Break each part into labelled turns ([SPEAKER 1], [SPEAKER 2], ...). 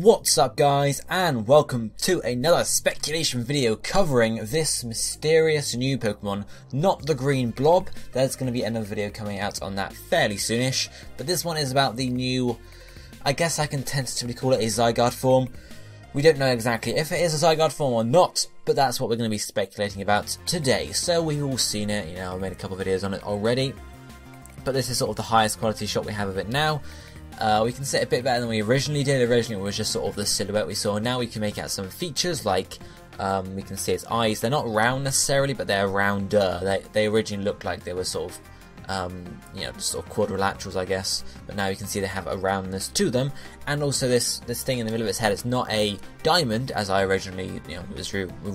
[SPEAKER 1] What's up guys, and welcome to another speculation video covering this mysterious new Pokemon, not the green blob. There's going to be another video coming out on that fairly soonish, but this one is about the new, I guess I can tentatively call it a Zygarde form. We don't know exactly if it is a Zygarde form or not, but that's what we're going to be speculating about today. So we've all seen it, you know, I made a couple of videos on it already, but this is sort of the highest quality shot we have of it now. We can see it a bit better than we originally did. Originally it was just sort of the silhouette we saw. Now we can make out some features like we can see its eyes. They're not round necessarily, but they're rounder. They originally looked like they were sort of you know, sort of quadrilaterals, I guess. But now you can see they have a roundness to them. And also this thing in the middle of its head, it's not a diamond as I originally, you know,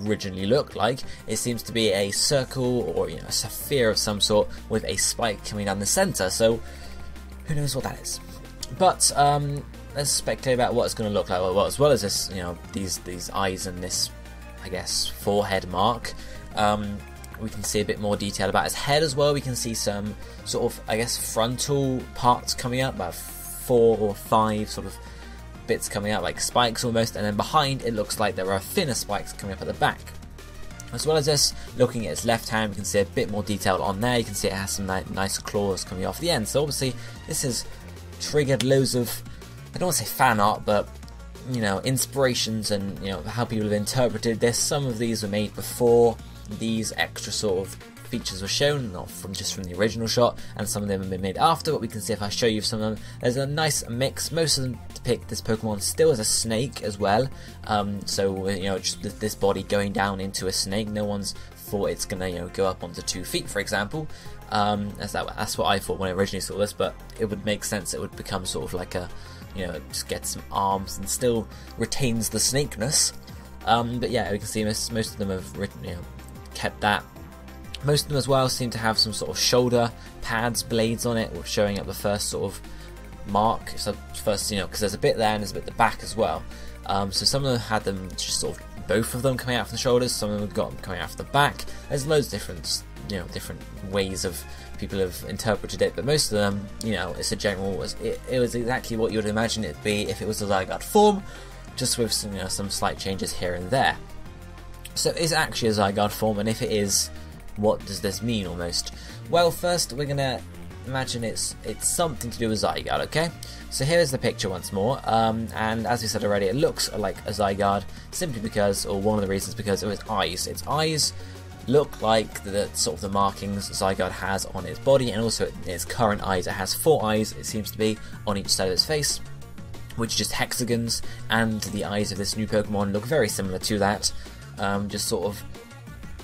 [SPEAKER 1] originally looked like. It seems to be a circle or, you know, a sphere of some sort with a spike coming down the center. So who knows what that is? But let's speculate about what it's going to look like. Well, as well as this, you know, these eyes and this, I guess, forehead mark. We can see a bit more detail about its head as well. We can see some sort of, I guess, frontal parts coming up, about 4 or 5 sort of bits coming out, like spikes almost. And then behind, it looks like there are thinner spikes coming up at the back. As well as this, looking at its left hand, we can see a bit more detail on there. You can see it has some nice claws coming off the end. So obviously, this is triggered loads of, I don't want to say fan art, but, you know, inspirations and, you know, how people have interpreted this. Some of these were made before these extra sort of features were shown, not from the original shot, and some of them have been made after. But we can see, if I show you some of them, there's a nice mix. Most of them depict this Pokemon still as a snake as well. So, you know, just this body going down into a snake. No one's thought it's gonna, you know, go up onto 2 feet, for example. That's what I thought when I originally saw this, but it would make sense. It would become sort of like a, you know, just get some arms and still retains the snakeness. But yeah, we can see most of them have you know, kept that. Most of them as well seem to have some sort of shoulder pads, blades on it, showing up the first sort of mark. So first, you know, because there's a bit there and there's a bit at the back as well. So some of them had them just sort of both of them coming out from the shoulders. Some of them have got them coming out from the back. There's loads of different, you know, different ways of people have interpreted it, but most of them, you know, it's a general. It was exactly what you would imagine it'd be if it was a Zygarde form, just with some, you know, some slight changes here and there. So is it actually a Zygarde form, and if it is, what does this mean almost? Well, first we're gonna imagine it's something to do with Zygarde, okay? So here is the picture once more, and as we said already, it looks like a Zygarde simply because, or one of the reasons, because of its eyes. Its eyes look like the sort of the markings Zygarde has on its body, and also its current eyes. It has 4 eyes, it seems to be, on each side of its face, which are just hexagons, and the eyes of this new Pokemon look very similar to that, just sort of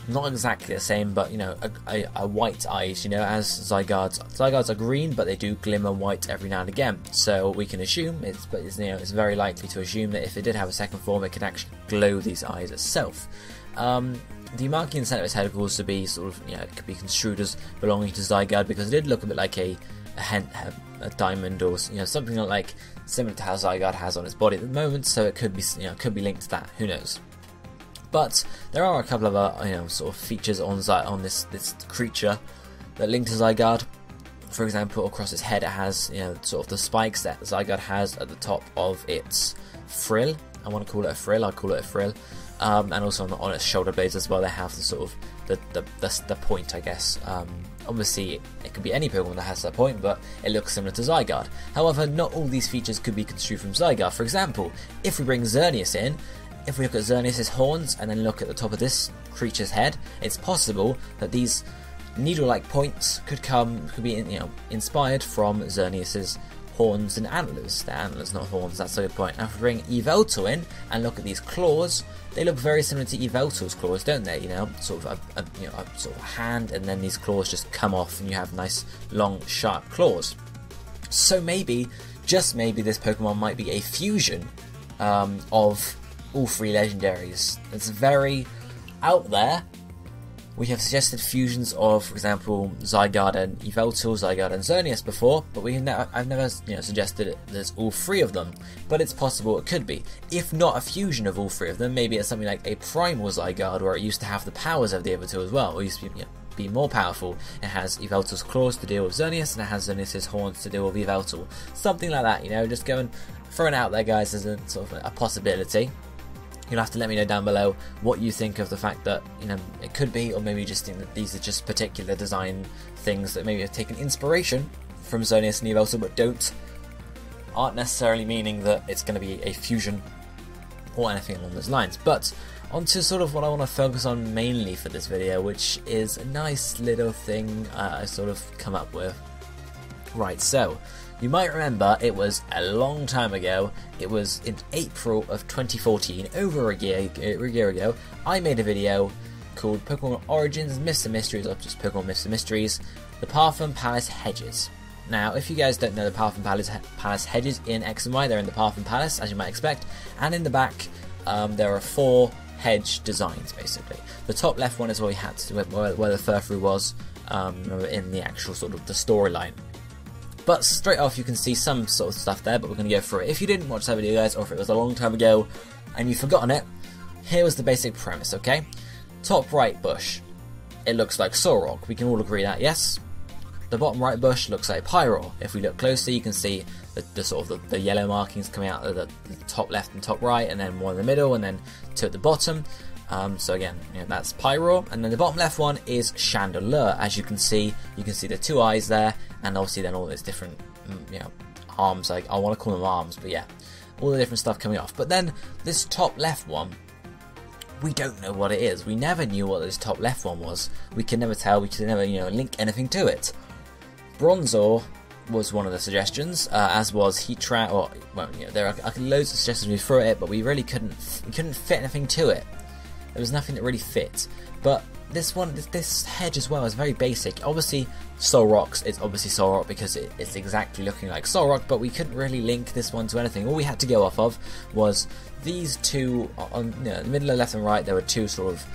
[SPEAKER 1] not exactly the same, but, you know, a white eyes, you know, as Zygardes. Zygardes are green, but they do glimmer white every now and again. So we can assume, you know, it's very likely to assume that if it did have a second form, it could actually glow these eyes itself. The marking in the centre of its head could also be sort of, you know, it could be construed as belonging to Zygarde, because it did look a bit like a diamond, or, you know, something like similar to how Zygarde has on its body at the moment. So it could be, you know, could be linked to that. Who knows? But there are a couple of you know, sort of features on this creature that link to Zygarde. For example, across its head it has, you know, sort of the spikes that Zygarde has at the top of its frill. I want to call it a frill. I'll call it a frill. And also on its shoulder blades as well, they have the sort of the point, I guess. Obviously, it could be any Pokemon that has that point, but it looks similar to Zygarde. However, not all these features could be construed from Zygarde. For example, if we bring Xerneas in, if we look at Xerneas' horns and then look at the top of this creature's head, it's possible that these needle-like points could be, you know, inspired from Xerneas' horns and antlers. They're antlers, not horns. That's a good point. Now, if we bring Yveltal in and look at these claws, they look very similar to Yveltal's claws, don't they? You know, sort of a sort of a hand, and then these claws just come off, and you have nice, long, sharp claws. So maybe, just maybe, this Pokemon might be a fusion of all 3 legendaries. It's very out there. We have suggested fusions of, for example, Zygarde and Yveltal, Zygarde and Xerneas before, but I've never, you know, suggested there's all 3 of them. But it's possible it could be. If not a fusion of all 3 of them, maybe it's something like a primal Zygarde, where it used to have the powers of the other 2 as well, or used to be, you know, be more powerful. It has Yveltal's claws to deal with Xerneas, and it has Xerneas' horns to deal with Yveltal. Something like that, you know, just going throwing it out there, guys, as a sort of a possibility. You'll have to let me know down below what you think of the fact that, you know, it could be, or maybe you just think that these are just particular design things that maybe have taken inspiration from Xerneas and Yveltal, but aren't necessarily meaning that it's going to be a fusion or anything along those lines. But onto sort of what I want to focus on mainly for this video, which is a nice little thing I sort of come up with. Right, so you might remember it was a long time ago. It was in April of 2014, over a year ago. I made a video called Pokemon Origins, Myths and Mysteries, or just Pokemon Myths and Mysteries, the Path and Palace Hedges. Now, if you guys don't know the Path and Palace Hedges in X and Y, they're in the Path and Palace, as you might expect, and in the back there are 4 hedge designs, basically. The top left one is where we had to, where the Furfrou was in the actual sort of the storyline. But straight off you can see some sort of stuff there, but we're going to go through it. If you didn't watch that video, guys, or if it was a long time ago and you've forgotten it, here was the basic premise, okay? Top right bush, it looks like Solrock. We can all agree that, yes? The bottom right bush looks like Pyroar. If we look closer, you can see the sort of the yellow markings coming out of the top left and top right, and then one in the middle, and then 2 at the bottom. So again, you know, that's Pyroar, and then the bottom left one is Chandelure. As you can see the 2 eyes there, and obviously then all those different, you know, arms. Like, I want to call them arms, but yeah, all the different stuff coming off. But then this top left one, we don't know what it is. We never knew what this top left one was. We could never tell. We could never, you know, link anything to it. Bronzor was one of the suggestions, as was Heatran. Or well, you know, there are loads of suggestions we threw at it, but we really couldn't fit anything to it. There was nothing that really fit. But this one, this hedge as well, is very basic. Obviously, Solrock's, it's obviously Solrock because it's exactly looking like Solrock, but we couldn't really link this one to anything. All we had to go off of was these 2, on, you know, in the middle of left and right, there were 2 sort of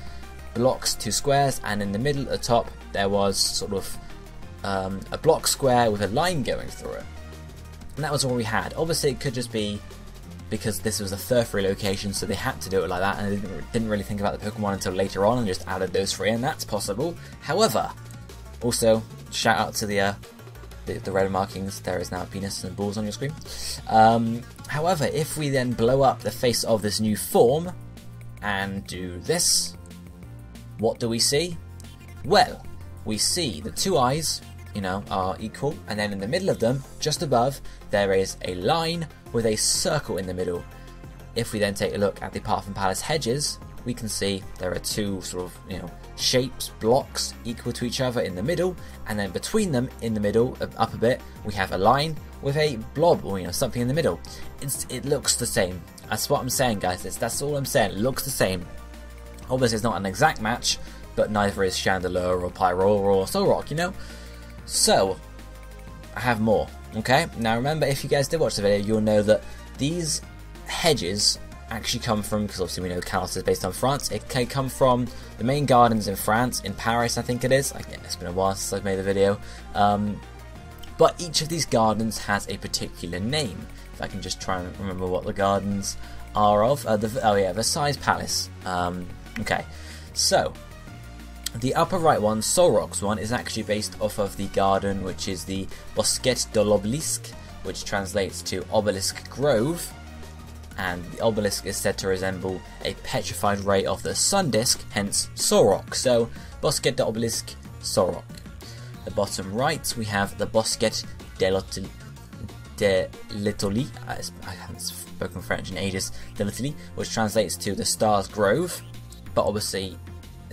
[SPEAKER 1] blocks, 2 squares, and in the middle at the top, there was sort of a block square with a line going through it. And that was all we had. Obviously, it could just be because this was a Furfrou location, so they had to do it like that, and they didn't really think about the Pokemon until later on and just added those 3 in. That's possible. However, also, shout out to the red markings. There is now a penis and balls on your screen. However, if we then blow up the face of this new form and do this, what do we see? Well, we see the 2 eyes, you know, are equal, and then in the middle of them, just above, there is a line with a circle in the middle. If we then take a look at the Path and Palace hedges, we can see there are 2 sort of, you know, shapes, blocks equal to each other in the middle, and then between them in the middle, up a bit, we have a line with a blob, or, you know, something in the middle. It looks the same. That's what I'm saying, guys. That's all I'm saying. It looks the same. Obviously, it's not an exact match, but neither is Chandelure or Pyroar or Solrock, you know? So, I have more, okay? Now remember, if you guys did watch the video, you'll know that these hedges actually come from, because obviously we know Kalos is based on France, it can come from the main gardens in France, in Paris I think it is. Again, it's been a while since I've made the video. But each of these gardens has a particular name. If I can just try and remember what the gardens are of. Oh yeah, Versailles Palace. Okay, so the upper right one, Solrock's one, is actually based off of the garden which is the Bosquet de l'Obélisque, which translates to Obelisk Grove, and the obelisk is said to resemble a petrified ray of the sun disk, hence Solrock. So Bosquet de l'Obélisque, Solrock. The bottom right we have the Bosquet de l'Italie, I haven't spoken French in ages, de l'Italie, which translates to the Star's Grove, but obviously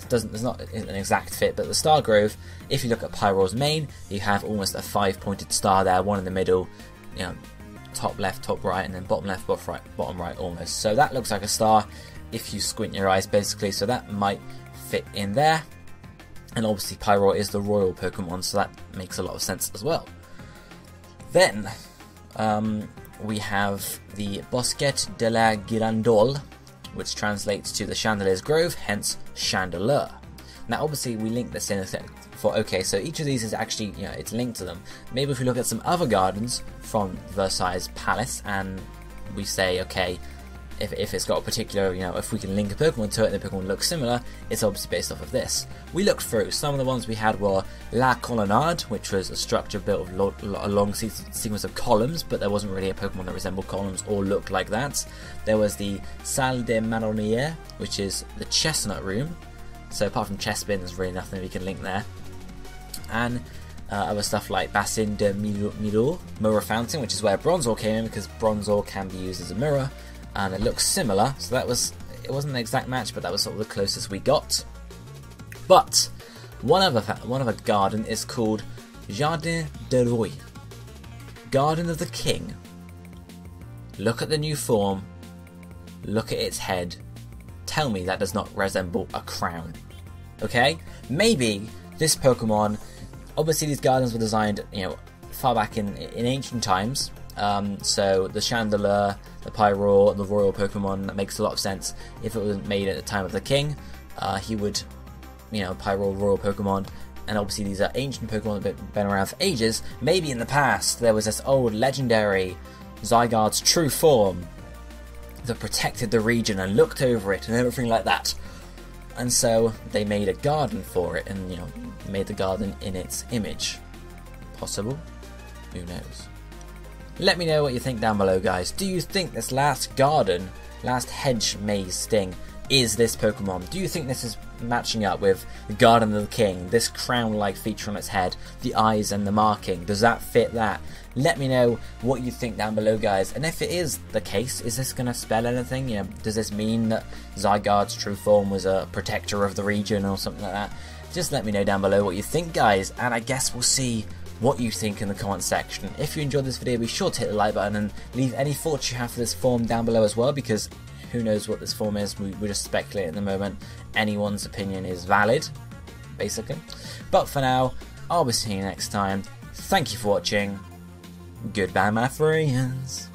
[SPEAKER 1] there's not an exact fit, but the Star Grove, if you look at Pyroar's mane, you have almost a 5-pointed star there, one in the middle, you know, top left, top right, and then bottom left, bottom right almost. So that looks like a star if you squint your eyes basically, so that might fit in there. And obviously Pyroar is the royal Pokemon, so that makes a lot of sense as well. Then we have the Bosquet de la Girandole, which translates to the Chandelier's Grove, hence Chandelure. Now obviously we link this in for, okay, so each of these is actually, you know, it's linked to them. Maybe if we look at some other gardens from Versailles Palace and we say, okay, if it's got a particular, if we can link a Pokemon to it and the Pokemon looks similar, it's obviously based off of this. We looked through. Some of the ones we had were La Colonnade, which was a structure built of a long sequence of columns, but there wasn't really a Pokemon that resembled columns or looked like that. There was the Salle des Marronniers, which is the Chestnut Room. So apart from Chespin, there's really nothing we can link there. And other stuff like Bassin de Mirror, Mirror Fountain, which is where Bronzor came in, because Bronzor can be used as a mirror. And it looks similar, so it wasn't an exact match, but that was sort of the closest we got. But one other garden is called Jardin de Roi, Garden of the King. Look at the new form, look at its head, tell me that does not resemble a crown. Okay? Maybe this Pokemon, obviously these gardens were designed, far back in ancient times. So the Chandelure, the Pyroar, the Royal Pokemon, that makes a lot of sense. If it was made at the time of the King, he would, Pyroar, Royal Pokemon, and obviously these are ancient Pokemon that have been around for ages. Maybe in the past there was this old legendary Zygarde's true form that protected the region and looked over it and everything like that. And so they made a garden for it and, made the garden in its image. Possible? Who knows? Let me know what you think down below, guys. Do you think this last hedge maze thing is this Pokemon? Do you think this is matching up with the Garden of the King, this crown-like feature on its head, the eyes and the marking? Does that fit that? Let me know what you think down below, guys. And if it is the case, is this going to spell anything? Does this mean that Zygarde's true form was a protector of the region or something like that? Just let me know down below what you think, guys. And I guess we'll see what you think in the comment section. If you enjoyed this video, be sure to hit the like button and leave any thoughts you have for this form down below as well, because who knows what this form is. We're just speculating at the moment. Anyone's opinion is valid, basically. But for now, I'll be seeing you next time. Thank you for watching. Goodbye, my friends.